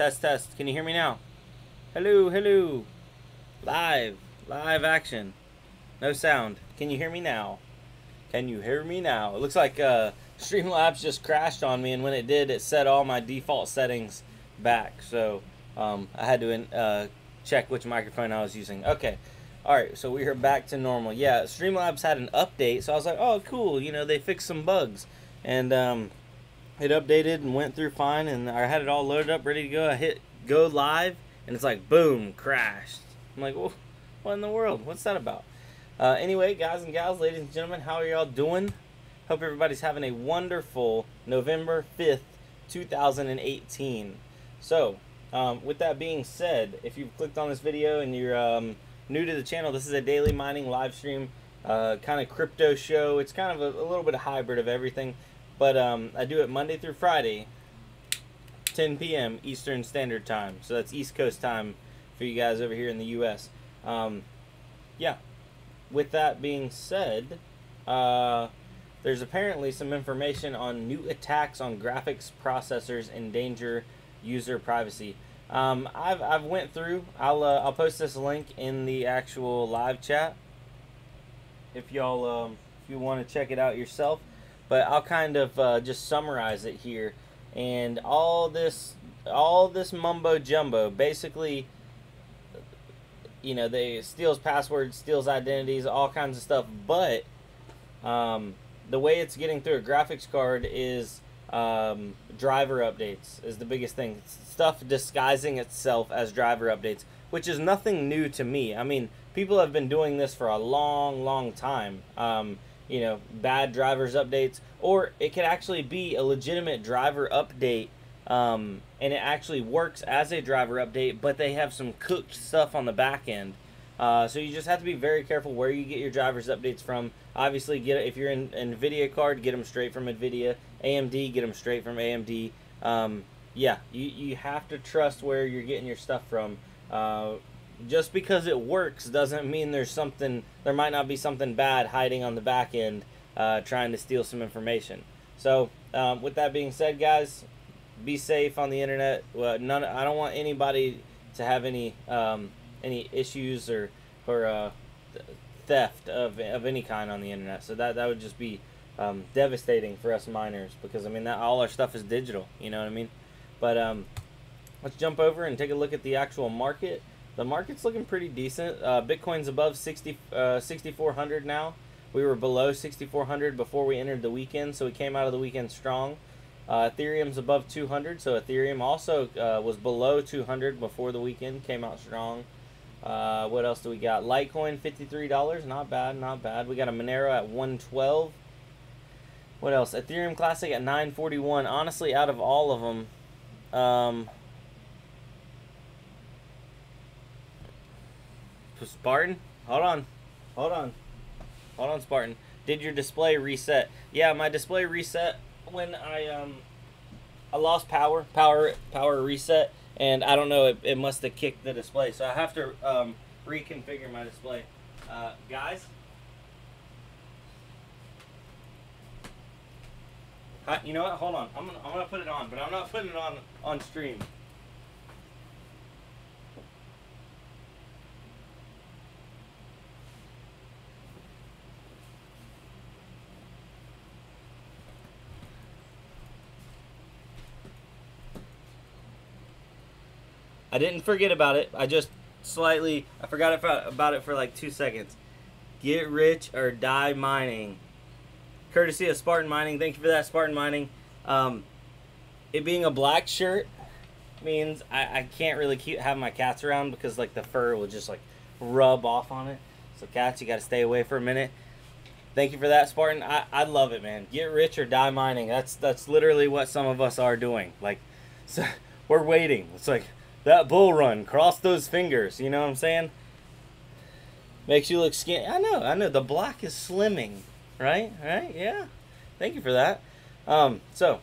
Test, test. Can you hear me now? Hello, hello. Live action. No sound. Can you hear me now? Can you hear me now? It looks like Streamlabs just crashed on me, and when it did, it set all my default settings back. So I had to check which microphone I was using. Okay. Alright, so we are back to normal. Yeah, Streamlabs had an update, so I was like, oh, cool. You know, they fixed some bugs. And it updated and went through fine, and I had it all loaded up, ready to go. I hit go live, and it's like, boom, crashed. I'm like, well, what in the world? What's that about? Anyway, guys and gals, ladies and gentlemen, how are y'all doing? Hope everybody's having a wonderful November 5th, 2018. So, with that being said, if you've clicked on this video and you're new to the channel, this is a daily mining live stream, kind of crypto show. It's kind of a little bit of hybrid of everything, but I do it Monday through Friday, 10 p.m. Eastern Standard Time. So that's East Coast time for you guys over here in the U.S. Yeah. With that being said, there's apparently some information on new attacks on graphics processors endanger user privacy. I've went through. I'll post this link in the actual live chat if y'all if you want to check it out yourself. But I'll kind of just summarize it here. And all this mumbo jumbo, basically, you know, they steals passwords, steals identities, all kinds of stuff. But the way it's getting through a graphics card is driver updates is the biggest thing. Stuff disguising itself as driver updates, which is nothing new to me. I mean, people have been doing this for a long time. You know, bad drivers updates, or it could actually be a legitimate driver update, and it actually works as a driver update, but they have some cooked stuff on the back end. So you just have to be very careful where you get your drivers updates from. Obviously, if you're in NVIDIA card, get them straight from NVIDIA. AMD, get them straight from AMD. Yeah, you have to trust where you're getting your stuff from. Just because it works doesn't mean there might not be something bad hiding on the back end, trying to steal some information. So with that being said, guys, be safe on the internet. Well, I don't want anybody to have any issues or theft of any kind on the internet. So that would just be devastating for us miners, because I mean all our stuff is digital. You know what I mean? But let's jump over and take a look at the actual market. The market's looking pretty decent. Bitcoin's above 6,400 now. We were below 6,400 before we entered the weekend, so we came out of the weekend strong. Ethereum's above 200, so Ethereum also was below 200 before the weekend, came out strong. What else do we got? Litecoin, $53, not bad, not bad. We got a Monero at 112. What else? Ethereum Classic at 941. Honestly, out of all of them, Spartan, hold on, Spartan. Did your display reset? Yeah, my display reset when I lost power reset, and I don't know, it must have kicked the display, so I have to reconfigure my display. Guys, you know what? Hold on. I'm gonna put it on, but I'm not putting it on stream. I didn't forget about it. I forgot about it for like 2 seconds. Get rich or die mining. Courtesy of Spartan Mining. Thank you for that, Spartan Mining. It being a black shirt means I can't really have my cats around, because like the fur will just like rub off on it. So cats, you got to stay away for a minute. Thank you for that, Spartan. I love it, man. Get rich or die mining. That's literally what some of us are doing. Like, so we're waiting. It's like that bull run. Cross those fingers. You know what I'm saying? Makes you look skinny. I know. The black is slimming. Right? Yeah. Thank you for that. So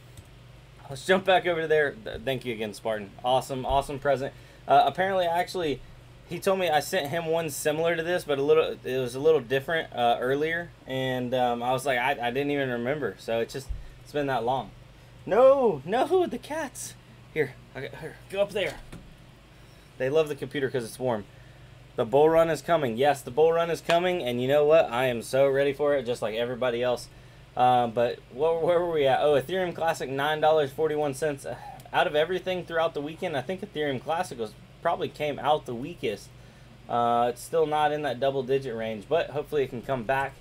let's jump back over to there. Thank you again, Spartan. Awesome present. Apparently, he told me I sent him one similar to this, but it was a little different earlier, and I was like, I didn't even remember. So it's been that long. No, the cats. Here, Here, go up there. They love the computer because it's warm. The bull run is coming. Yes, the bull run is coming, and you know what? I am so ready for it, just like everybody else. But where were we at? Oh, Ethereum Classic, $9.41. Out of everything throughout the weekend, I think Ethereum Classic probably came out the weakest. It's still not in that double-digit range, but hopefully it can come back.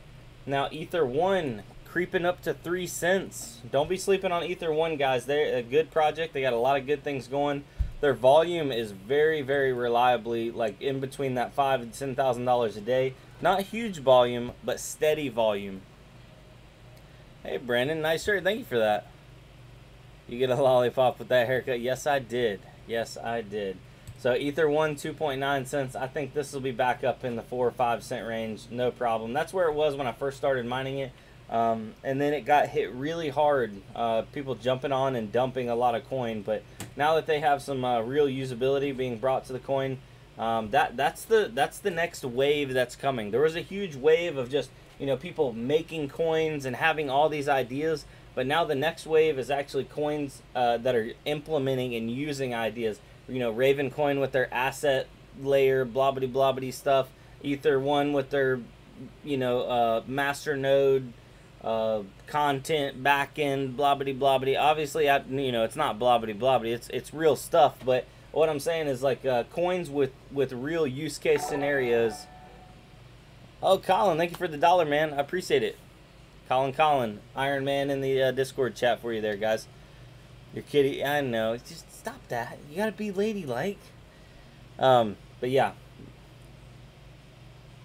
Now, Ether 1 creeping up to 3 cents. Don't be sleeping on Ether 1, guys. They're a good project. They got a lot of good things going. Their volume is very, very reliably like in between that $5,000 and $10,000 a day. Not huge volume, but steady volume. Hey, Brandon, nice shirt. Thank you for that. You get a lollipop with that haircut. Yes, I did. Yes, I did. So Ether 1, 2.9 cents. I think this will be back up in the 4 or 5 cent range. No problem. That's where it was when I first started mining it. And then it got hit really hard. People jumping on and dumping a lot of coin. But now that they have some real usability being brought to the coin, that's the next wave that's coming. There was a huge wave of just, you know, people making coins and having all these ideas. But now the next wave is actually coins that are implementing and using ideas. You know, Raven Coin with their asset layer, blobbity blobbity stuff. Ether 1 with their, you know, master node content backend, blobbity blobbity. Obviously, you know, it's not blobbity blobbity. It's real stuff. But what I'm saying is like coins with real use case scenarios. Oh, Colin, thank you for the $1, man. I appreciate it. Colin, Iron Man in the Discord chat for you there, guys. Your kitty, I know. Just stop that. You gotta be ladylike. But yeah.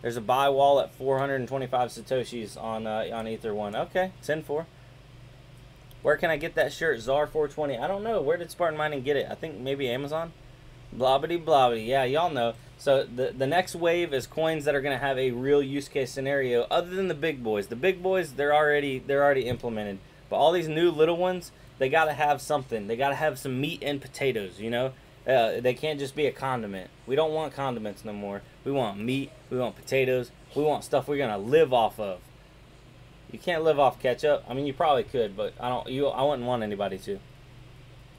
There's a buy wall at 425 Satoshis on Ether 1. Okay, 10-4. Where can I get that shirt? Czar 420. I don't know. Where did Spartan Mining get it? I think maybe Amazon. Blobbity blobbity. Yeah, y'all know. So the next wave is coins that are going to have a real use case scenario other than the big boys. The big boys, they're already implemented. But all these new little ones, they got to have something. They got to have some meat and potatoes, you know? They can't just be a condiment. We don't want condiments no more. We want meat. We want potatoes. We want stuff we're going to live off of. You can't live off ketchup. I mean, you probably could, but I wouldn't want anybody to.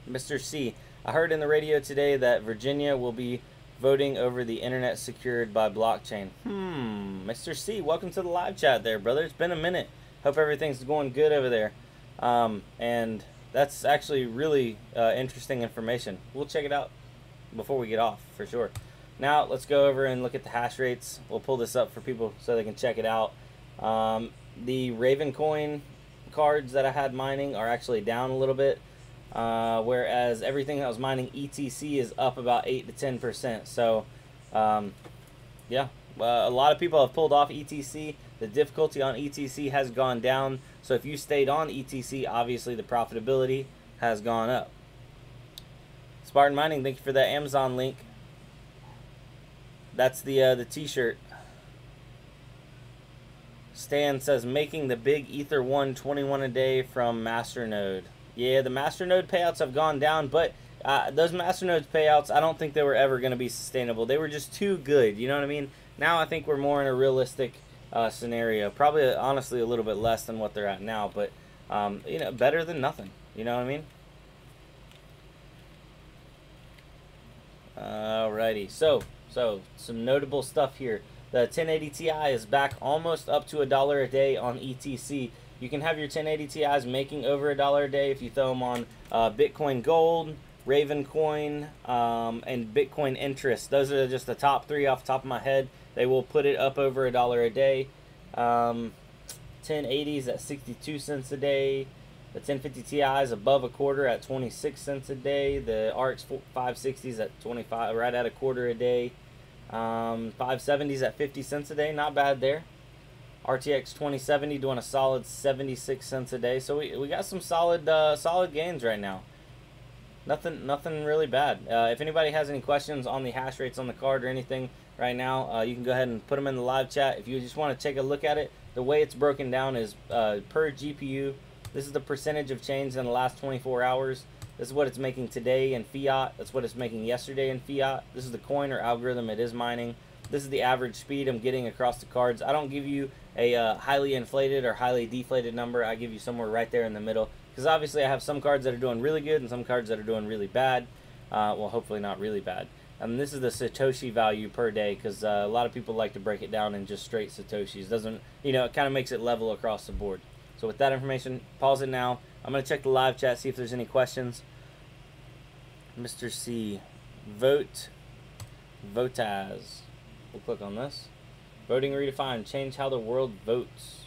Mr. C, I heard in the radio today that Virginia will be voting over the internet secured by blockchain. Mr. C, welcome to the live chat there, brother. It's been a minute. Hope everything's going good over there. And that's actually really interesting information. We'll check it out before we get off, for sure. Now, let's go over and look at the hash rates. We'll pull this up for people so they can check it out. The Raven Coin cards that I had mining are actually down a little bit. Whereas everything that was mining ETC is up about 8 to 10%. So, yeah, a lot of people have pulled off ETC. The difficulty on ETC has gone down. So if you stayed on ETC, obviously the profitability has gone up. Spartan Mining, thank you for that Amazon link. That's the t-shirt. Stan says, making the big Ether 1 21 a day from Masternode. Yeah, the Masternode payouts have gone down, but those Masternode payouts, I don't think they were ever going to be sustainable. They were just too good, you know what I mean? Now I think we're more in a realistic scenario. Probably, honestly, a little bit less than what they're at now, but, you know, better than nothing. You know what I mean? Alrighty, so some notable stuff here. The 1080 Ti is back almost up to $1 a day on ETC. You can have your 1080 Ti's making over $1 a day if you throw them on Bitcoin Gold, Raven Coin, and Bitcoin Interest. Those are just the top 3 off the top of my head. They will put it up over $1 a day. 1080s at 62 cents a day. The 1050 Ti is above a quarter at 26 cents a day. The RX 560s at 25, right at a quarter a day. 570s at 50 cents a day, not bad there. RTX 2070 doing a solid 76 cents a day. So we got some solid gains right now. Nothing really bad. If anybody has any questions on the hash rates on the card or anything right now, you can go ahead and put them in the live chat. If you just want to take a look at it, the way it's broken down is per GPU. This is the percentage of change in the last 24 hours. This is what it's making today in fiat. That's what it's making yesterday in fiat. This is the coin or algorithm it is mining. This is the average speed I'm getting across the cards. I don't give you a highly inflated or highly deflated number. I give you somewhere right there in the middle. Because obviously I have some cards that are doing really good and some cards that are doing really bad. Well, hopefully not really bad. This is the Satoshi value per day, because a lot of people like to break it down in just straight Satoshis. Doesn't, you know, it kind of makes it level across the board. So with that information, pause it now. I'm going to check the live chat, see if there's any questions. Mr. C, vote, Votaz. We'll click on this. Voting redefined, change how the world votes.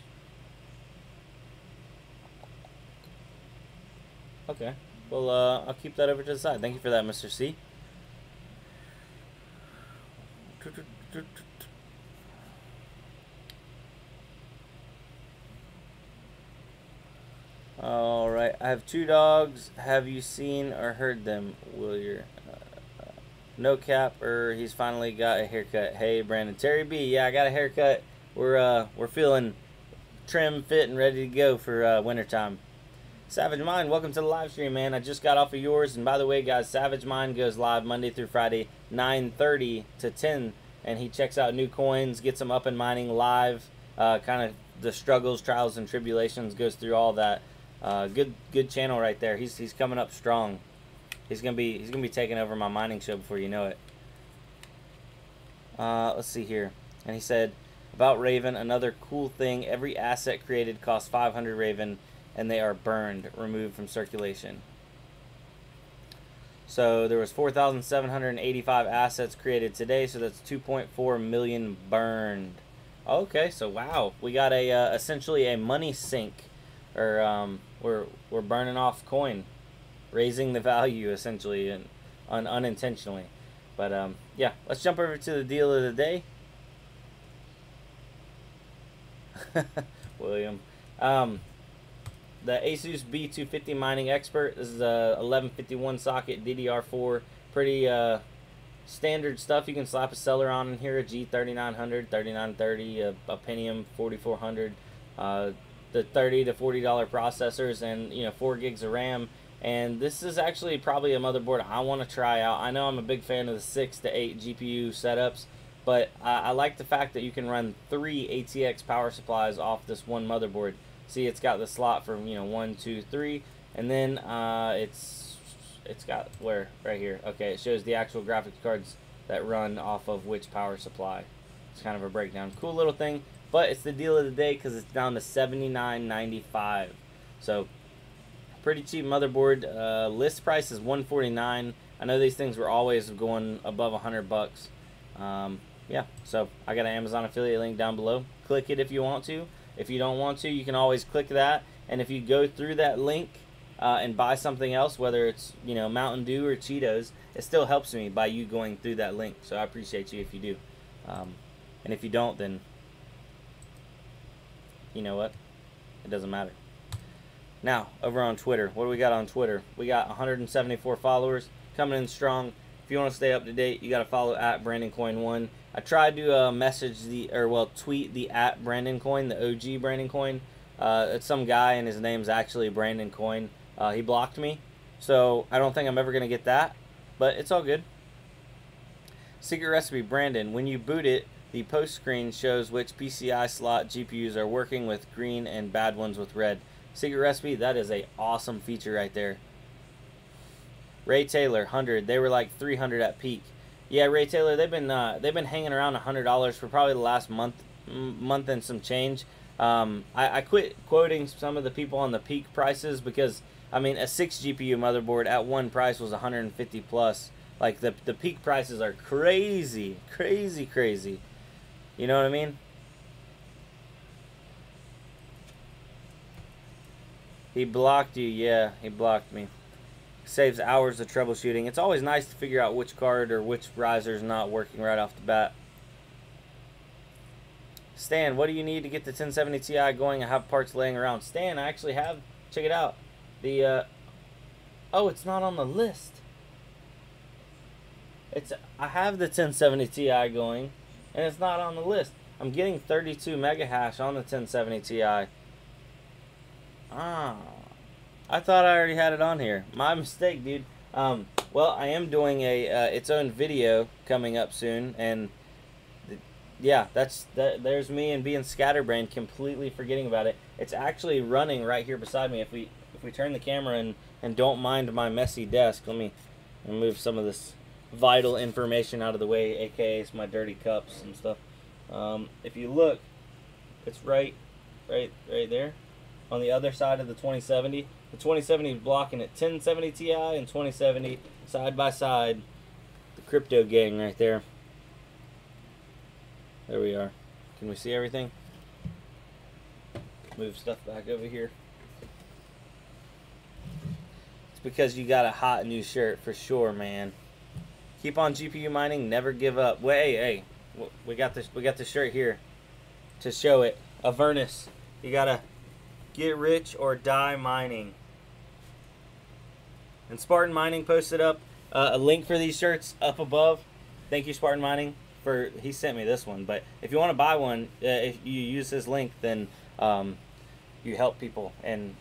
Okay, well, I'll keep that over to the side. Thank you for that, Mr. C. All right, I have 2 dogs. Have you seen or heard them, Willier? No cap, or he's finally got a haircut. Hey, Brandon. Terry B, yeah, I got a haircut. We're feeling trim, fit, and ready to go for wintertime. Savage Mind, welcome to the live stream, man. I just got off of yours, and by the way, guys, Savage Mind goes live Monday through Friday, 9:30 to 10, and he checks out new coins, gets them up and mining live, kind of the struggles, trials, and tribulations, goes through all that. Good channel right there. He's coming up strong. He's gonna be taking over my mining show before you know it. Let's see here, and he said about Raven, another cool thing. Every asset created costs 500 Raven. And they are burned, removed from circulation. So there was 4,785 assets created today, so that's 2.4 million burned. Okay, so wow, we got a essentially a money sink, or we're burning off coin, raising the value essentially and unintentionally. But yeah, let's jump over to the deal of the day. William. The Asus B250 mining expert. This is a 1151 socket DDR4. Pretty standard stuff. You can slap a seller on in here. A G3900, 3930, a Pentium 4400. The $30 to $40 processors, and 4 gigs of RAM. And this is actually probably a motherboard I want to try out. I know I'm a big fan of the 6 to 8 GPU setups, but I like the fact that you can run 3 ATX power supplies off this one motherboard. See, it's got the slot for 1, 2, 3, and then it's got where right here. Okay, it shows the actual graphics cards that run off of which power supply. It's kind of a breakdown. Cool little thing, but it's the deal of the day because it's down to $79.95. So pretty cheap motherboard. List price is $149. I know these things were always going above $100. Yeah, so I got an Amazon affiliate link down below. Click it if you want to. If you don't want to, you can always click that. And if you go through that link and buy something else, whether it's Mountain Dew or Cheetos, it still helps me by you going through that link. So I appreciate you if you do. And if you don't, then you know what? It doesn't matter. Now, over on Twitter, what do we got on Twitter? We got 174 followers coming in strong. If you want to stay up to date, you got to follow at Brandoncoin1. I tried to tweet the at Brandoncoin, the OG Brandoncoin. It's some guy, and his name's actually Brandoncoin. He blocked me, so I don't think I'm ever going to get that, but it's all good. Secret recipe, Brandon. When you boot it, the post screen shows which PCI slot GPUs are working with green and bad ones with red. Secret recipe, that is a awesome feature right there. Ray Taylor, 100. They were like 300 at peak. Yeah, Ray Taylor, they've been hanging around $100 for probably the last month and some change. I quit quoting some of the people on the peak prices because I mean a 6 GPU motherboard at one price was 150 plus. Like the peak prices are crazy, crazy. You know what I mean? He blocked you. Yeah, he blocked me. Saves hours of troubleshooting. It's always nice to figure out which card or which riser is not working right off the bat. Stan, what do you need to get the 1070 Ti going? I have parts laying around. Stan, I actually have. Check it out. The oh, it's not on the list. I have the 1070 Ti going, and it's not on the list. I'm getting 32 mega hash on the 1070 Ti. I thought I already had it on here. My mistake, dude. Well, I am doing its own video coming up soon, and yeah, there's me and being scatterbrained, completely forgetting about it. It's actually running right here beside me. If we turn the camera and don't mind my messy desk, let me And move some of this vital information out of the way, aka it's my dirty cups and stuff. If you look, it's right there on the other side of the 2070. The 2070 is blocking at 1070 Ti and 2070 side by side. The crypto gang right there. There we are. Can we see everything? Move stuff back over here. It's because you got a hot new shirt for sure, man. Keep on GPU mining, never give up. Wait, hey, we got this. We got the shirt here to show it. Avernus, you gotta get rich or die mining. And Spartan Mining posted up a link for these shirts up above. Thank you, Spartan Mining, for he sent me this one. But if you want to buy one, if you use this link, then you help people in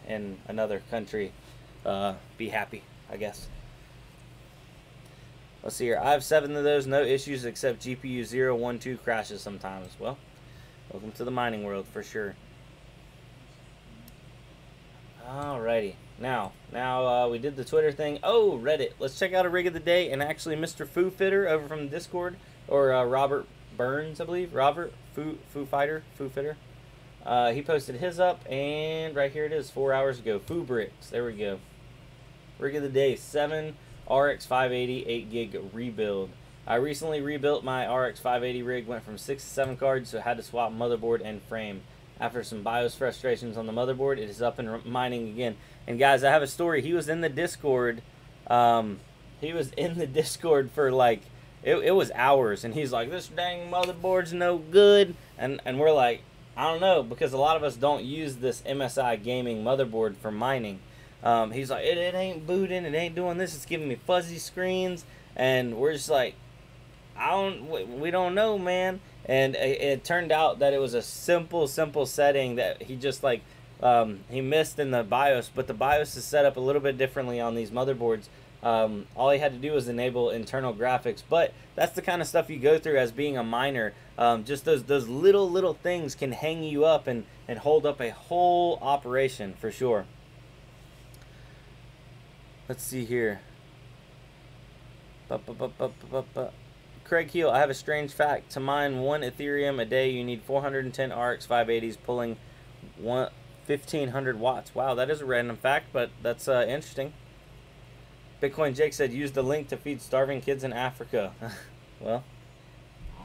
another country be happy, I guess. Let's see here. I have 7 of those, no issues except GPU 0, 1, 2 crashes sometimes. Well, welcome to the mining world for sure. Alrighty. Now we did the Twitter thing. Oh, Reddit. Let's check out a rig of the day. And actually, Mr. Foo Fitter over from Discord, or Robert Burns, I believe. Robert Foo Fitter. He posted his up, and right here it is, 4 hours ago. Foo Bricks. There we go. Rig of the day, 7 RX 580 8 gig rebuild. I recently rebuilt my RX 580 rig, went from 6 to 7 cards, so I had to swap motherboard and frame. After some BIOS frustrations on the motherboard, it is up and mining again. And guys, I have a story. He was in the Discord. He was in the Discord for like, it was hours, and he's like, this dang motherboard's no good. And we're like, I don't know, because a lot of us don't use this MSI gaming motherboard for mining. He's like, it ain't booting, it ain't doing this, it's giving me fuzzy screens. And we're just like, we don't know, man. And it turned out that it was a simple setting that he just like he missed in the BIOS, but the BIOS is set up a little bit differently on these motherboards. All he had to do was enable internal graphics, but that's the kind of stuff you go through as being a miner. Just those little things can hang you up and hold up a whole operation for sure. Let's see here. Craig Heel, I have a strange fact. To mine 1 Ethereum a day, you need 410 RX 580s pulling 1,500 watts. Wow, that is a random fact, but that's interesting. Bitcoin Jake said, use the link to feed starving kids in Africa. Well,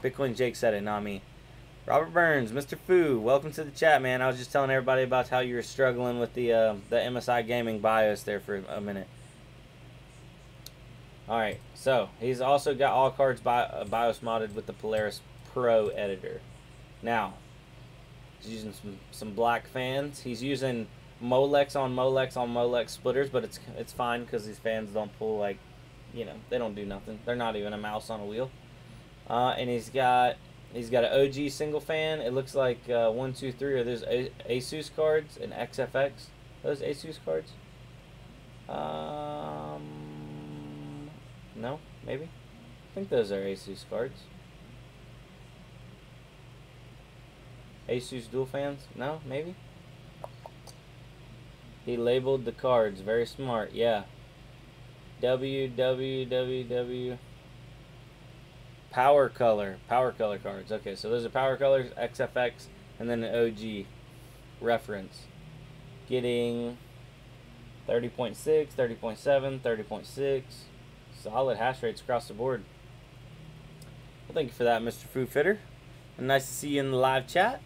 Bitcoin Jake said it, not me. Robert Burns, Mr. Foo, welcome to the chat, man. I was just telling everybody about how you were struggling with the MSI gaming BIOS there for a minute. Alright, so he's also got all cards BIOS modded with the Polaris Pro editor. Now, he's using some black fans. He's using Molex on Molex splitters, but it's fine because these fans don't pull, like, you know, they don't do nothing. They're not even a mouse on a wheel. And he's got an OG single fan. It looks like 1, 2, 3 are those Asus cards and XFX. Those Asus cards. No, maybe. I think those are Asus cards. Asus dual fans? No, maybe. He labeled the cards. Very smart. Yeah. www. Power color cards. Okay, so those are power colors, XFX, and then an OG reference. Getting 30.6, 30.7, 30.6. Solid hash rates across the board. Well, thank you for that, Mr. Foo Fitter. And nice to see you in the live chat.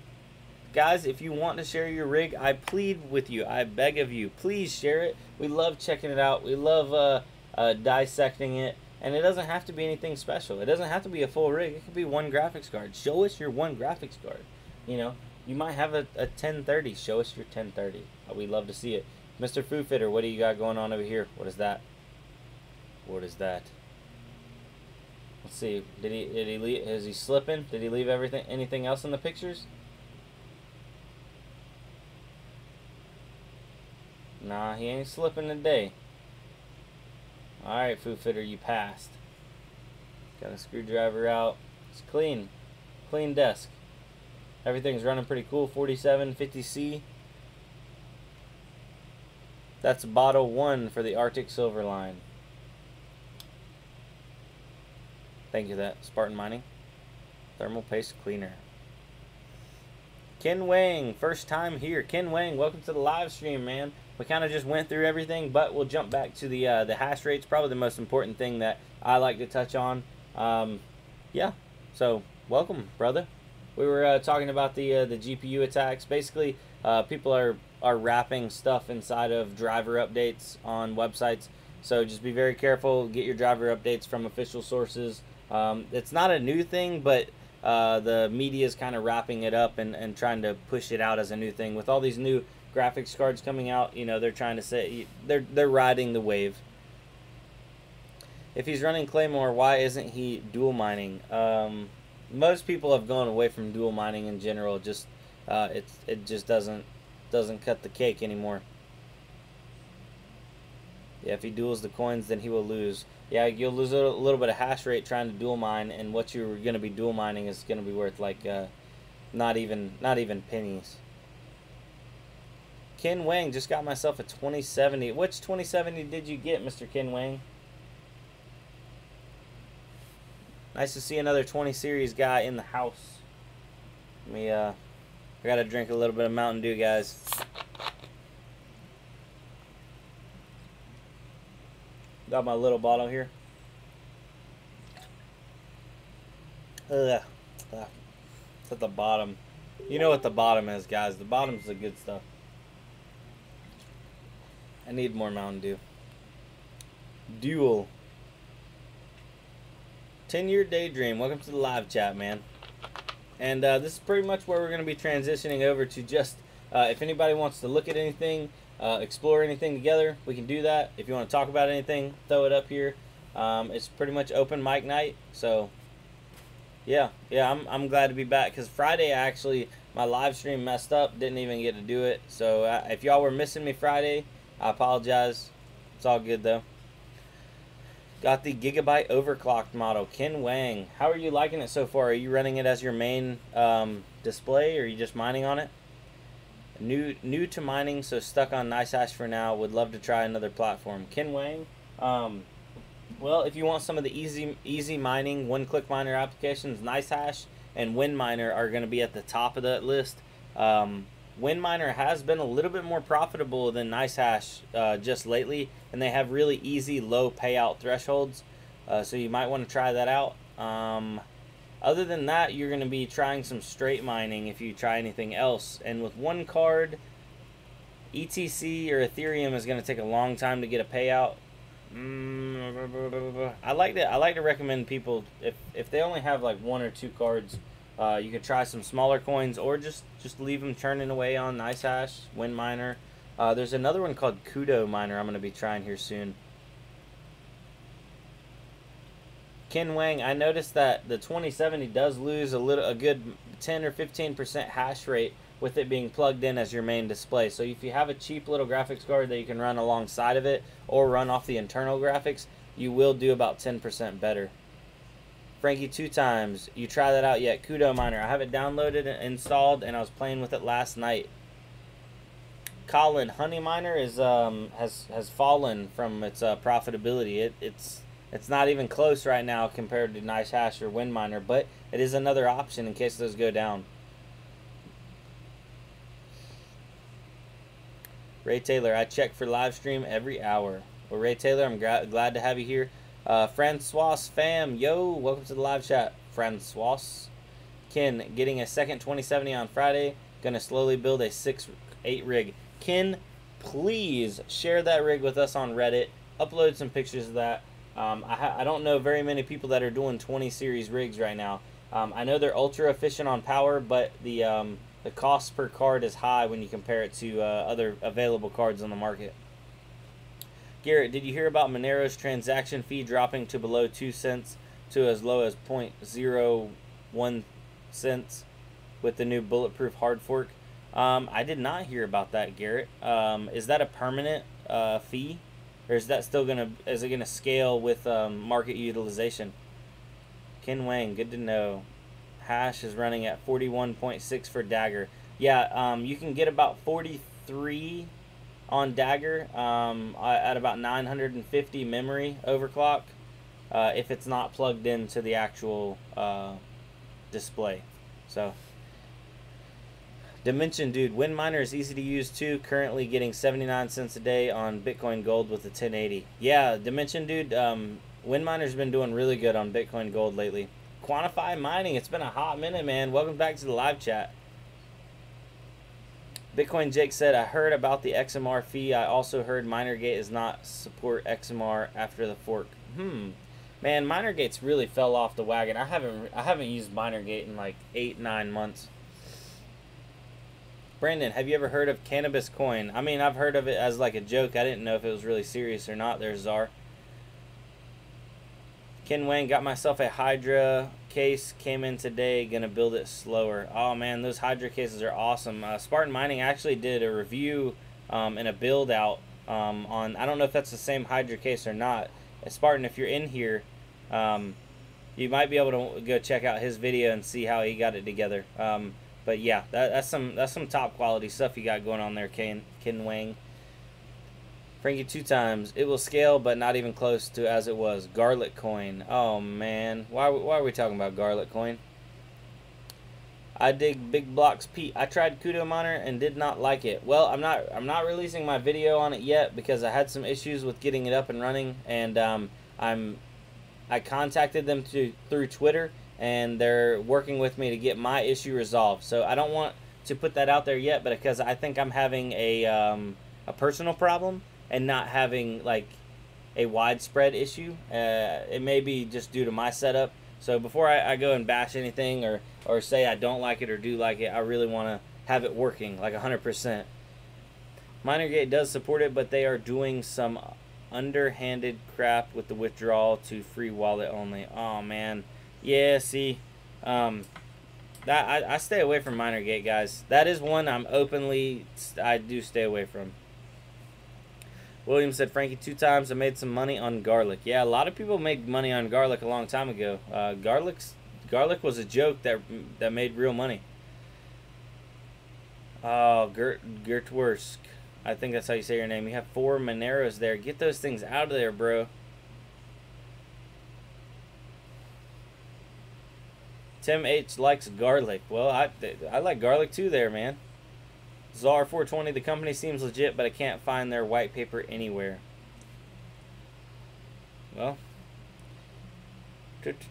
Guys, if you want to share your rig, I plead with you. I beg of you. Please share it. We love checking it out. We love dissecting it. And it doesn't have to be anything special. It doesn't have to be a full rig. It could be one graphics card. Show us your one graphics card. You know, you might have a 1030. Show us your 1030. We'd love to see it. Mr. Foo Fitter, what do you got going on over here? What is that? What is that? Let's see. Did he leave? Is he slipping? Did he leave anything else in the pictures? Nah, he ain't slipping today. Alright, Foo Fitter, you passed. Got a screwdriver out. It's clean. Clean desk. Everything's running pretty cool. 4750C. That's bottle 1 for the Arctic Silver line. Thank you for that. Spartan Mining. Thermal paste cleaner. Ken Wang, first time here. Ken Wang, welcome to the live stream, man. We kind of just went through everything, but we'll jump back to the hash rates. Probably the most important thing that I like to touch on. Yeah, so welcome, brother. We were talking about the GPU attacks. Basically, people are wrapping stuff inside of driver updates on websites. So just be very careful. Get your driver updates from official sources. It's not a new thing, but the media is kind of wrapping it up and trying to push it out as a new thing. With all these new graphics cards coming out, you know, they're trying to say they're riding the wave. If he's running Claymore, why isn't he dual mining? Most people have gone away from dual mining in general. Just it just doesn't cut the cake anymore. Yeah, if he duels the coins, then he will lose. Yeah, you'll lose a little bit of hash rate trying to dual mine, and what you're going to be dual mining is going to be worth like not even pennies. Ken Wang, just got myself a 2070. Which 2070 did you get, Mr. Ken Wang? Nice to see another 20 series guy in the house. I gotta drink a little bit of Mountain Dew, guys. Got my little bottle here. Ugh. It's at the bottom. You know what the bottom is, guys. The bottom's the good stuff. I need more Mountain Dew. Duel. 10-year daydream. Welcome to the live chat, man. And this is pretty much where we're going to be transitioning over to just if anybody wants to look at anything, explore anything together, we can do that. If you want to talk about anything, throw it up here. It's pretty much open mic night. So yeah, I'm glad to be back, because Friday actually my live stream messed up, didn't even get to do it. So if y'all were missing me Friday, I apologize. It's all good though. Got the gigabyte overclocked model. Ken Wang, how are you liking it so far? Are you running it as your main display, or are you just mining on it? New to mining, so stuck on NiceHash for now. Would love to try another platform. Ken Wang, well, if you want some of the easy mining, one-click miner applications, NiceHash and WinMiner are going to be at the top of that list. WinMiner has been a little bit more profitable than NiceHash just lately, and they have really easy low payout thresholds, so you might want to try that out. Other than that, you're going to be trying some straight mining if you try anything else. And with one card, ETC or Ethereum is going to take a long time to get a payout. I like to recommend people, if they only have like one or two cards, you could try some smaller coins, or just leave them churning away on NiceHash, WinMiner. There's another one called Kudo Miner I'm going to be trying here soon. Ken Wang, I noticed that the 2070 does lose a good 10 or 15% hash rate with it being plugged in as your main display. So if you have a cheap little graphics card that you can run alongside of it, or run off the internal graphics, you will do about 10% better. Frankie 2 times, you try that out yet? Kudo Miner, I have it downloaded and installed, and I was playing with it last night. Colin, Honey Miner is has fallen from its profitability. It's not even close right now compared to NiceHash or WinMiner, but it is another option in case those go down. Ray Taylor, I check for live stream every hour. Well, Ray Taylor, I'm glad to have you here. Francois fam, yo, welcome to the live chat. Francois. Ken, getting a second 2070 on Friday. Gonna slowly build a 6-8 rig. Ken, please share that rig with us on Reddit. Upload some pictures of that. I don't know very many people that are doing 20 series rigs right now. I know they're ultra efficient on power, but the cost per card is high when you compare it to other available cards on the market. Garrett, did you hear about Monero's transaction fee dropping to below 2 cents to as low as 0.01 cents with the new bulletproof hard fork? I did not hear about that, Garrett. Is that a permanent fee? Or is that still is it gonna scale with market utilization? Ken Wang, good to know. Hash is running at 41.6 for Dagger. Yeah, you can get about 43 on Dagger at about 950 memory overclock. if it's not plugged into the actual display. So Dimension Dude, Wind Miner is easy to use too. Currently getting 79 cents a day on Bitcoin Gold with the 1080. Yeah, Dimension Dude, Wind Miner's been doing really good on Bitcoin Gold lately. Quantify Mining, it's been a hot minute, man. Welcome back to the live chat. Bitcoin Jake said, I heard about the XMR fee. I also heard MinerGate is not support XMR after the fork. Man, MinerGate's really fell off the wagon. I haven't used MinerGate in like 8-9 months. Brandon, have you ever heard of Cannabis Coin? I mean, I've heard of it as like a joke. I didn't know if it was really serious or not. There's Czar. Ken Wayne, got myself a Hydra case. Came in today. Gonna build it slower. Oh man, those Hydra cases are awesome. Spartan Mining actually did a review and a build out on. I don't know if that's the same Hydra case or not. Spartan, if you're in here, you might be able to go check out his video and see how he got it together. But yeah, that's some top quality stuff you got going on there, Ken Wang. Frankie 2 times. It will scale, but not even close to as it was. Garlic Coin. Oh man, why are we talking about Garlic Coin? I dig Big Blocks Pete. I tried Kudo Miner and did not like it. Well, I'm not releasing my video on it yet because I had some issues with getting it up and running, and I contacted them through Twitter, and they're working with me to get my issue resolved. So I don't want to put that out there yet, but because I think I'm having a personal problem and not having like a widespread issue. It may be just due to my setup. So before I go and bash anything or say I don't like it or do like it, I really want to have it working like 100%. MinerGate does support it, but they are doing some underhanded crap with the withdrawal to free wallet only. Oh man. Yeah, see, I stay away from MinerGate, guys. That is one I do stay away from. William said, Frankie 2 times. I made some money on garlic. Yeah, a lot of people made money on garlic a long time ago. Garlic was a joke that made real money. Oh, Gertwersk. I think that's how you say your name. You have 4 Moneros there. Get those things out of there, bro. Tim H likes garlic. Well, I like garlic too there, man. Czar 420, the company seems legit, but I can't find their white paper anywhere. Well. Kitty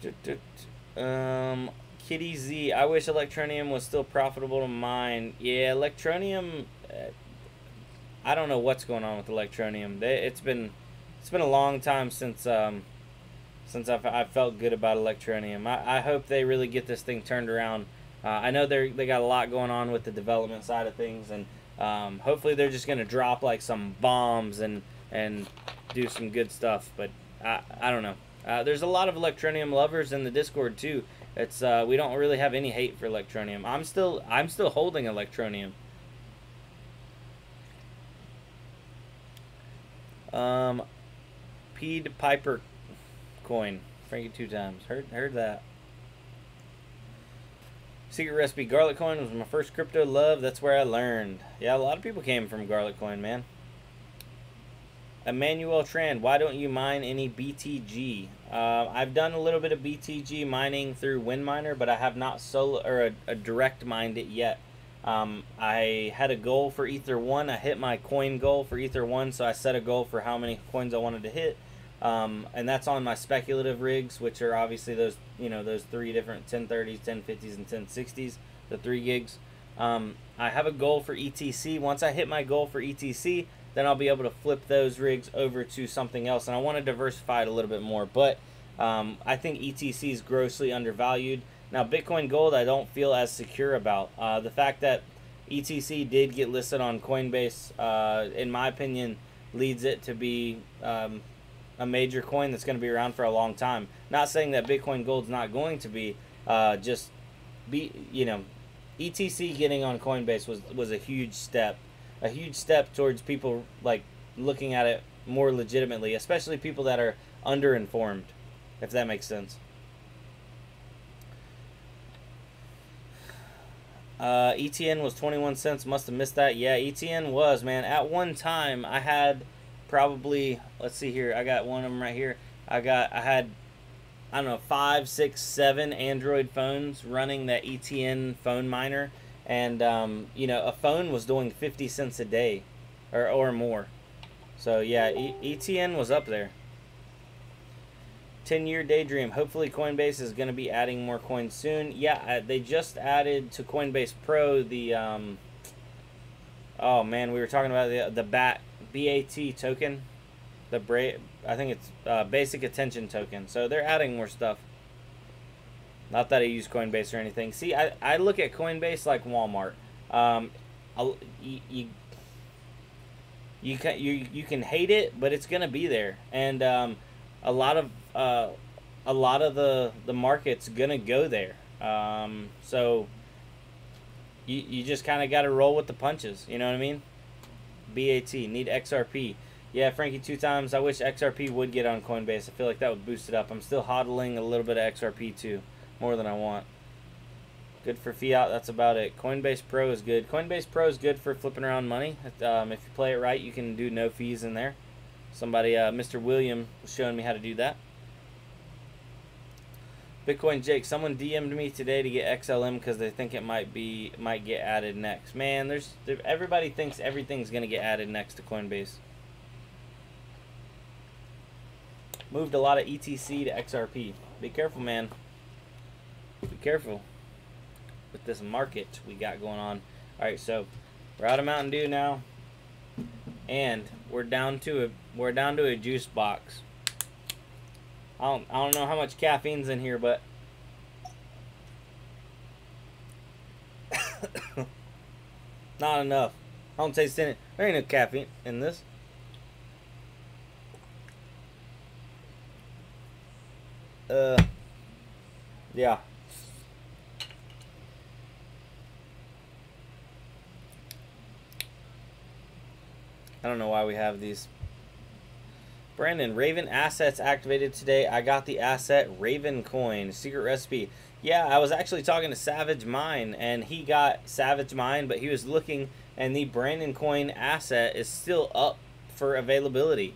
Z, I wish Electronium was still profitable to mine. Yeah, Electronium, I don't know what's going on with Electronium. It's been a long time since I've felt good about Electronium. I hope they really get this thing turned around. I know they got a lot going on with the development side of things, and hopefully they're just gonna drop like some bombs and do some good stuff. But I don't know. There's a lot of Electronium lovers in the Discord too. It's we don't really have any hate for Electronium. I'm still holding Electronium. Pied Piper Coin. Frankie 2 times. Heard that. Secret Recipe. Garlic Coin was my first crypto love. That's where I learned. Yeah, a lot of people came from Garlic Coin, man. Emmanuel Tran. Why don't you mine any BTG? I've done a little bit of BTG mining through WindMiner, but I have not a direct mined it yet. I had a goal for Ether 1. I hit my coin goal for Ether 1, so I set a goal for how many coins I wanted to hit. And that's on my speculative rigs, which are obviously those 3 different 1030s, 1050s, and 1060s, the 3 gigs. I have a goal for ETC. Once I hit my goal for ETC, then I'll be able to flip those rigs over to something else. And I want to diversify it a little bit more. But I think ETC is grossly undervalued. Now, Bitcoin Gold, I don't feel as secure about. The fact that ETC did get listed on Coinbase, in my opinion, leads it to be a major coin that's going to be around for a long time. Not saying that Bitcoin Gold's not going to be, ETC getting on Coinbase was a huge step towards people like looking at it more legitimately, especially people that are underinformed, if that makes sense. ETN was 21 cents. Must have missed that. Yeah, ETN was, man. At one time, I had probably, let's see here. I got one of them right here. I had I don't know, 5, 6, 7 Android phones running that ETN phone miner, and you know, a phone was doing 50 cents a day, or more. So yeah, ETN was up there. 10-year daydream. Hopefully Coinbase is going to be adding more coins soon. Yeah, they just added to Coinbase Pro the oh man, we were talking about the BAT token. I think it's basic attention token. So they're adding more stuff. Not that I use Coinbase or anything. See, I look at Coinbase like Walmart. You can hate it, but it's gonna be there, and a lot of the market's gonna go there. So you just kind of got to roll with the punches. You know what I mean? BAT, need XRP. Yeah, Frankie 2 times. I wish XRP would get on Coinbase. I feel like that would boost it up. I'm still hodling a little bit of XRP too, more than I want. Good for fiat. That's about it. Coinbase Pro is good. Coinbase Pro is good for flipping around money. If you play it right, you can do no fees in there. Somebody, Mr. William, was showing me how to do that. Bitcoin Jake, someone DM'd me today to get XLM because they think it might get added next. Man, everybody thinks everything's gonna get added next to Coinbase. Moved a lot of ETC to XRP. Be careful, man. Be careful with this market we got going on. All right, so we're out of Mountain Dew now, and we're down to a juice box. I don't know how much caffeine's in here, but not enough. I don't taste in it. There ain't no caffeine in this. Yeah. I don't know why we have these. Brandon, Raven assets activated today. I got the asset Raven coin. Secret recipe. Yeah, I was actually talking to Savage Mine, and he got Savage Mine, but he was looking, and the Brandoncoin asset is still up for availability.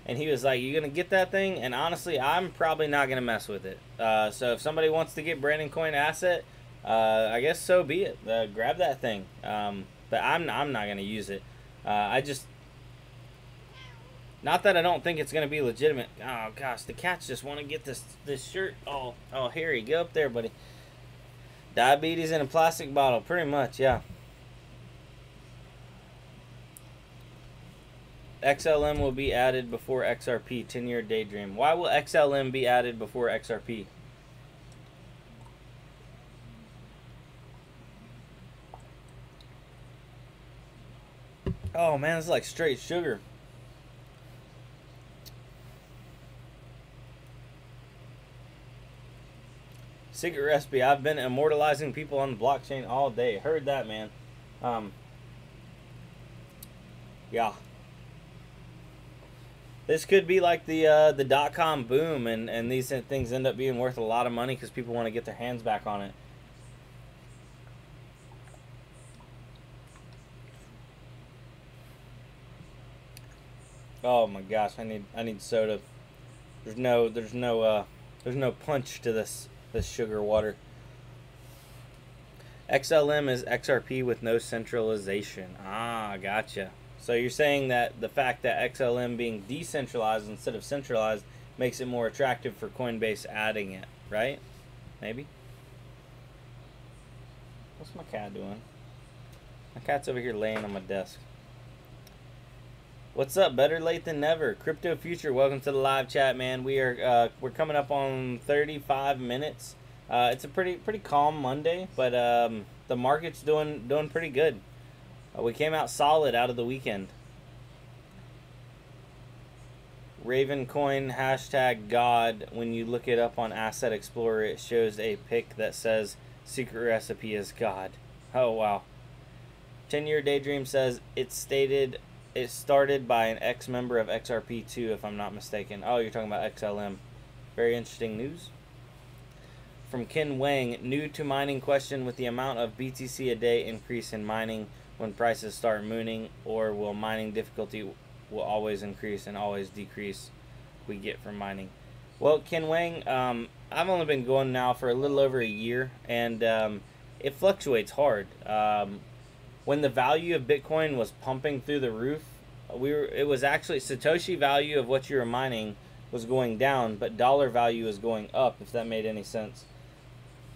And he was like, "You gonna get that thing?" And honestly, I'm probably not gonna mess with it. So if somebody wants to get Brandoncoin asset, I guess so be it. Grab that thing. But I'm not gonna use it. Not that I don't think it's gonna be legitimate. Oh gosh, the cats just want to get this shirt. Oh, Harry, go up there, buddy. Diabetes in a plastic bottle, pretty much, yeah. XLM will be added before XRP. 10-year daydream. Why will XLM be added before XRP? Oh man, it's like straight sugar. Secret recipe. I've been immortalizing people on the blockchain all day. Heard that, man. Yeah. This could be like the .com boom, and these things end up being worth a lot of money because people want to get their hands back on it. Oh my gosh, I need soda. There's no punch to this sugar water. XLM is XRP with no centralization. Ah, gotcha. So you're saying that the fact that XLM being decentralized instead of centralized makes it more attractive for Coinbase adding it, right? Maybe. What's my cat doing? My cat's over here laying on my desk. What's up? Better late than never. Crypto Future, welcome to the live chat, man. We're coming up on 35 minutes. It's a pretty calm Monday, but the market's doing pretty good. We came out solid out of the weekend. Ravencoin hashtag God. When you look it up on Asset Explorer, it shows a pic that says secret recipe is God. Oh wow. 10-year daydream says it started by an ex-member of XRP2, if I'm not mistaken. Oh, you're talking about XLM. Very interesting news. From Ken Wang, new to mining question, with the amount of BTC a day increase in mining when prices start mooning, or will mining difficulty will always increase and always decrease we get from mining? Well, Ken Wang, I've only been going now for a little over a year, and it fluctuates hard. When the value of Bitcoin was pumping through the roof, it was actually Satoshi value of what you were mining was going down, but dollar value was going up, if that made any sense,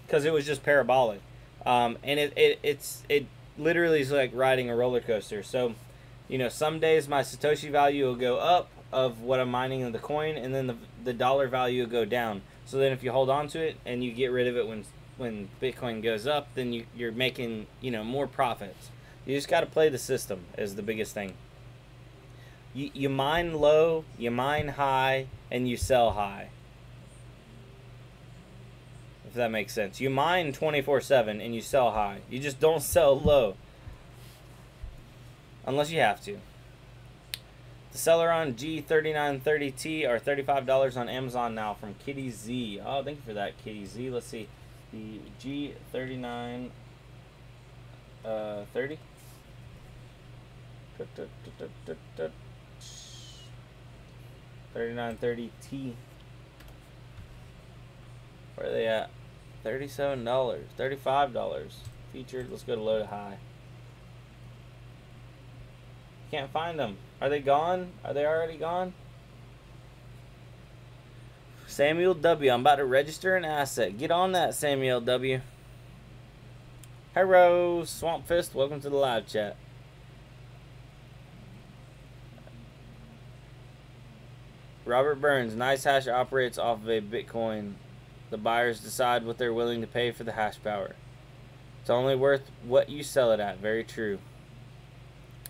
because it was just parabolic. And it literally is like riding a roller coaster. So, you know, some days my Satoshi value will go up of what I'm mining in the coin, and then the dollar value will go down. So then if you hold on to it and you get rid of it when Bitcoin goes up, then you're making, you know, more profits. You just got to play the system is the biggest thing. You mine low, you mine high, and you sell high. If that makes sense. You mine 24/7 and you sell high. You just don't sell low. Unless you have to. The Celeron G3930T are $35 on Amazon now from Kitty Z. Oh, thank you for that, Kitty Z. Let's see. The G3930. 3930T. Where are they at? $37, $35. Featured. Let's go to low to high. Can't find them. Are they gone? Are they already gone? Samuel W. I'm about to register an asset. Get on that, Samuel W. Hello, Swamp Fist. Welcome to the live chat. Robert Burns. Nice hash operates off of a Bitcoin. The buyers decide what they're willing to pay for the hash power. It's only worth what you sell it at. Very true.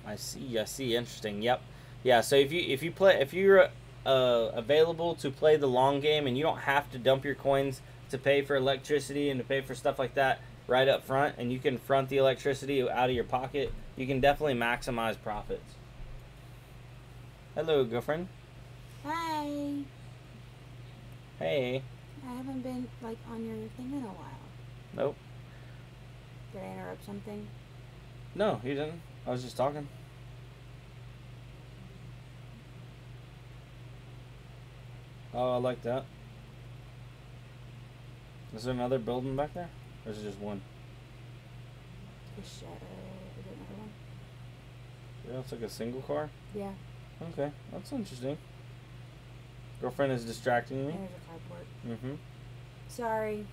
I see. Interesting. Yep. Yeah. So if you're available to play the long game and you don't have to dump your coins to pay for electricity and to pay for stuff like that right up front, and you can front the electricity out of your pocket, you can definitely maximize profits. Hello, girlfriend. Hi. Hey. I haven't been like on your thing in a while. Nope. Did I interrupt something? No, you didn't. I was just talking. Oh, I like that. Is there another building back there? Or is it just one? The shadow. Is it another one? Yeah, it's like a single car? Yeah. Okay, that's interesting. Girlfriend is distracting me. There's a cardboard. Mm-hmm. Sorry.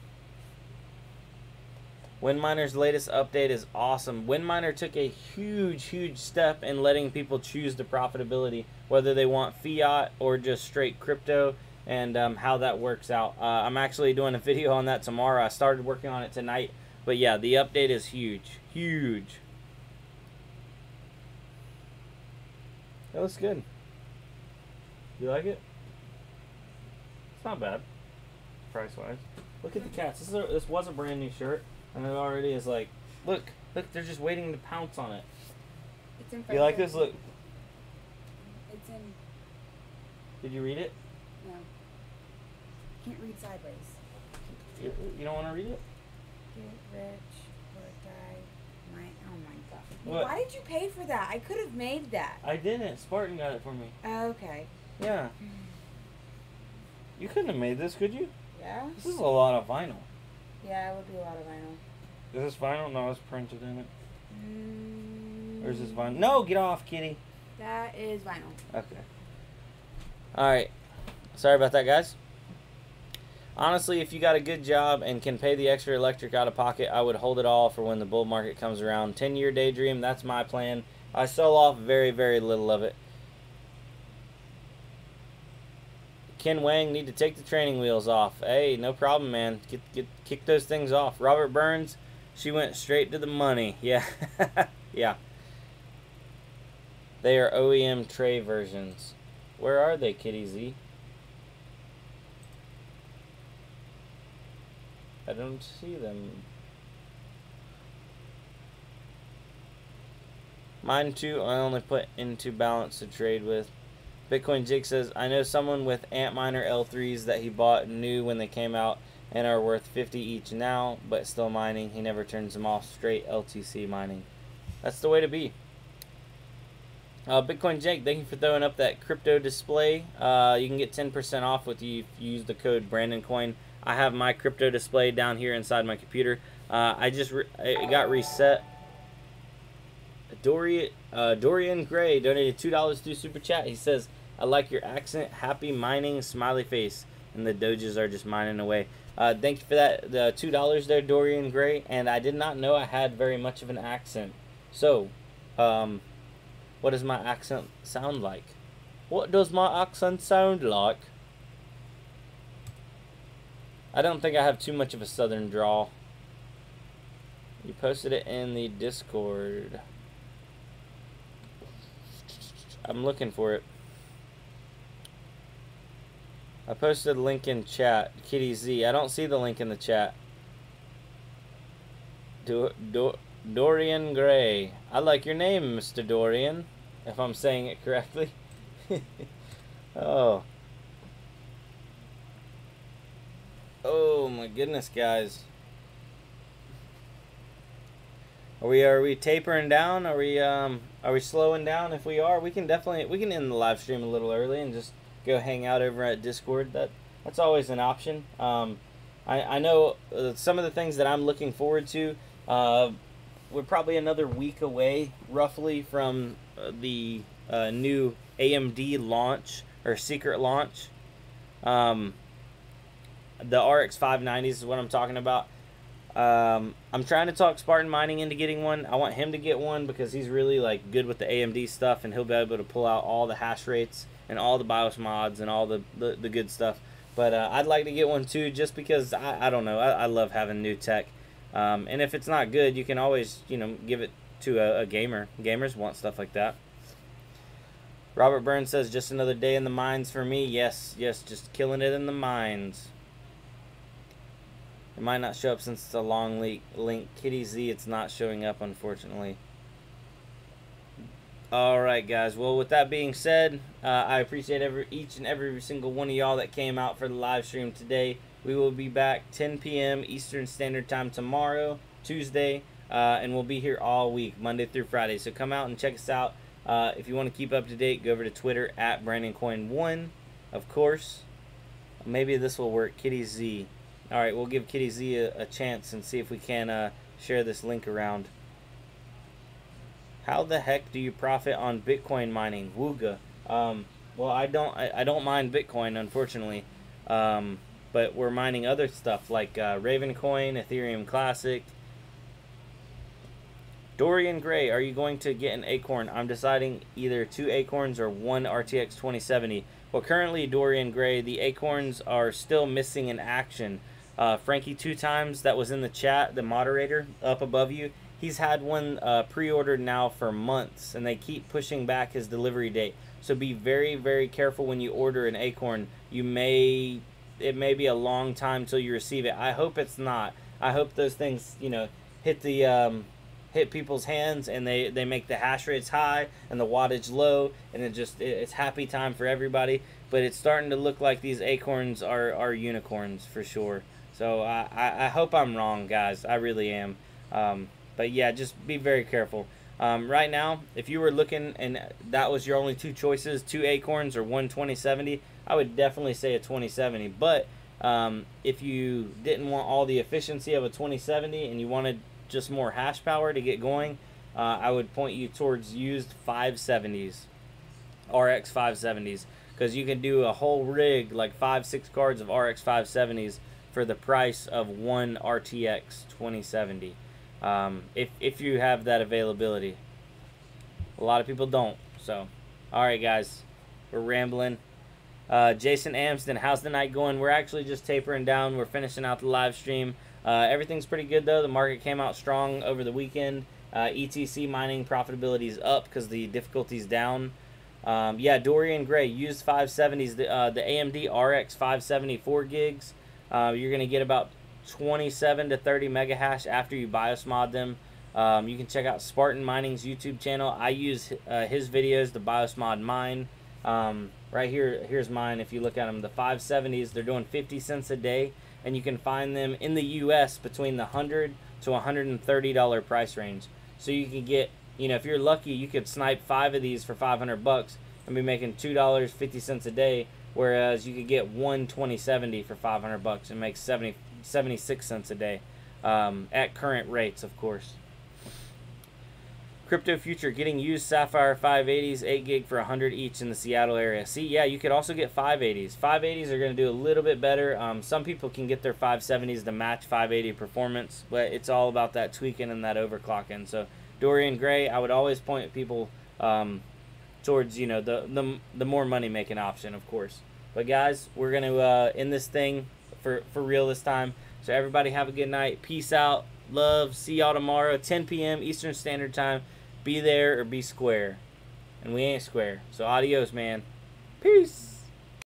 Windminer's latest update is awesome. Windminer took a huge step in letting people choose the profitability, whether they want fiat or just straight crypto, and how that works out. I'm actually doing a video on that tomorrow. I started working on it tonight, but yeah, the update is huge. That looks good. You like it? It's not bad, price-wise. Look at the cats. This was a brand new shirt, and it already is like, look, they're just waiting to pounce on it. It's in front. You like this? Look. It's in. Did you read it? No. Can't read sideways. You don't want to read it? Get rich or die. Oh my god. What? Why did you pay for that? I could have made that. I didn't. Spartan got it for me. Okay. Yeah. You couldn't have made this, could you? Yeah? This is a lot of vinyl. Yeah, it would be a lot of vinyl. Is this vinyl? No, it's printed in it. Or is this vinyl? No, get off, kitty. That is vinyl. Okay. Alright. Sorry about that, guys. Honestly, if you got a good job and can pay the extra electric out of pocket, I would hold it all for when the bull market comes around. 10-year daydream, that's my plan. I sell off very little of it. Ken Wang need to take the training wheels off. Hey, no problem, man. Kick those things off. Robert Burns, she went straight to the money. Yeah. Yeah. They are OEM tray versions. Where are they, Kitty Z? I don't see them. Mine too, I only put into balance to trade with. Bitcoin Jig says, I know someone with Antminer L3s that he bought new when they came out and are worth 50 each now, but still mining. He never turns them off. Straight LTC mining. That's the way to be. Bitcoin Jake, thank you for throwing up that crypto display. You can get 10% off with you if you use the code Brandoncoin. I have my crypto display down here inside my computer. It got reset. Dorian Gray donated $2 through Super Chat. He says, I like your accent, happy mining, smiley face. And the doges are just mining away. Thank you for that, the $2 there, Dorian Gray. And I did not know I had very much of an accent. So, what does my accent sound like? What does my accent sound like? I don't think I have too much of a southern drawl. You posted it in the Discord. I'm looking for it. I posted a link in chat. Kitty Z. I don't see the link in the chat. Dorian Gray. I like your name, Mr. Dorian. If I'm saying it correctly. Oh. Oh my goodness, guys. Are we tapering down? Are we slowing down? If we are, we can end the live stream a little early and just go hang out over at Discord. That's always an option. I know some of the things that I'm looking forward to. We're probably another week away, roughly, from the new AMD launch or secret launch. The RX 590s is what I'm talking about. I'm trying to talk Spartan Mining into getting one. I want him to get one because he's really like good with the AMD stuff, and he'll be able to pull out all the hash rates and all the BIOS mods and all the good stuff. But I'd like to get one too, just because I don't know. I love having new tech. And if it's not good, you can always, give it to a gamer. Gamers want stuff like that. Robert Burns says, just another day in the mines for me. Yes, just killing it in the mines. It might not show up since it's a long link. Kitty Z, it's not showing up, unfortunately. Alright, guys. Well, with that being said, I appreciate each and every single one of y'all that came out for the live stream today. We will be back 10 p.m. Eastern Standard Time tomorrow, Tuesday, and we'll be here all week, Monday through Friday. So come out and check us out. If you want to keep up to date, go over to Twitter at Brandoncoin1, of course. Maybe this will work. Kitty Z. Alright, we'll give Kitty Z a chance and see if we can share this link around. How the heck do you profit on Bitcoin mining? Wooga. Well, I don't mine Bitcoin, unfortunately. But we're mining other stuff like Ravencoin, Ethereum Classic. Dorian Gray, are you going to get an acorn? I'm deciding either 2 acorns or 1 RTX 2070. Well, currently, Dorian Gray, the acorns are still missing in action. Frankie 2 times, that was in the chat, the moderator up above you. He's had one pre-ordered now for months, and they keep pushing back his delivery date. So be very, very careful when you order an acorn. It may be a long time till you receive it. I hope it's not. I hope those things, hit people's hands and they make the hash rates high and the wattage low, and it's happy time for everybody. But it's starting to look like these acorns are unicorns for sure. So I hope I'm wrong, guys. I really am. But yeah, just be very careful. Right now, if you were looking and that was your only 2 choices, 2 acorns or 1 2070, I would definitely say a 2070. But if you didn't want all the efficiency of a 2070 and you wanted just more hash power to get going, I would point you towards used 570s, RX 570s, because you can do a whole rig, like 5-6 cards of RX 570s for the price of 1 RTX 2070. If you have that availability. A lot of people don't. So, alright guys, we're rambling. Jason Amston, how's the night going? We're actually just tapering down. We're finishing out the live stream. Everything's pretty good though. The market came out strong over the weekend. ETC mining profitability is up because the difficulty's down. Yeah, Dorian Gray, used 570s, the AMD RX 570 4 gigs. You're going to get about 27 to 30 mega hash after you BIOS mod them. You can check out Spartan Mining's YouTube channel. I use his videos to BIOS mod mine. Right here, here's mine. If you look at them, the 570s, they're doing 50 cents a day, and you can find them in the US between the $100 to $130 price range. So you can get you know, if you're lucky, you could snipe 5 of these for $500 and be making $2.50 a day, whereas you could get one 2070 for $500 and make 76 cents a day, at current rates, of course. Crypto Future, getting used Sapphire 580s, 8 gig for 100 each in the Seattle area. See, yeah, you could also get 580s. 580s are going to do a little bit better. Some people can get their 570s to match 580 performance, but it's all about that tweaking and that overclocking. So Dorian Gray, I would always point people towards, you know, the more money making option, of course. But guys, we're going to end this thing for real this time. So everybody have a good night. Peace out. Love. See y'all tomorrow, 10 p.m. Eastern Standard Time. Be there or be square. And we ain't square. So adios, man. Peace.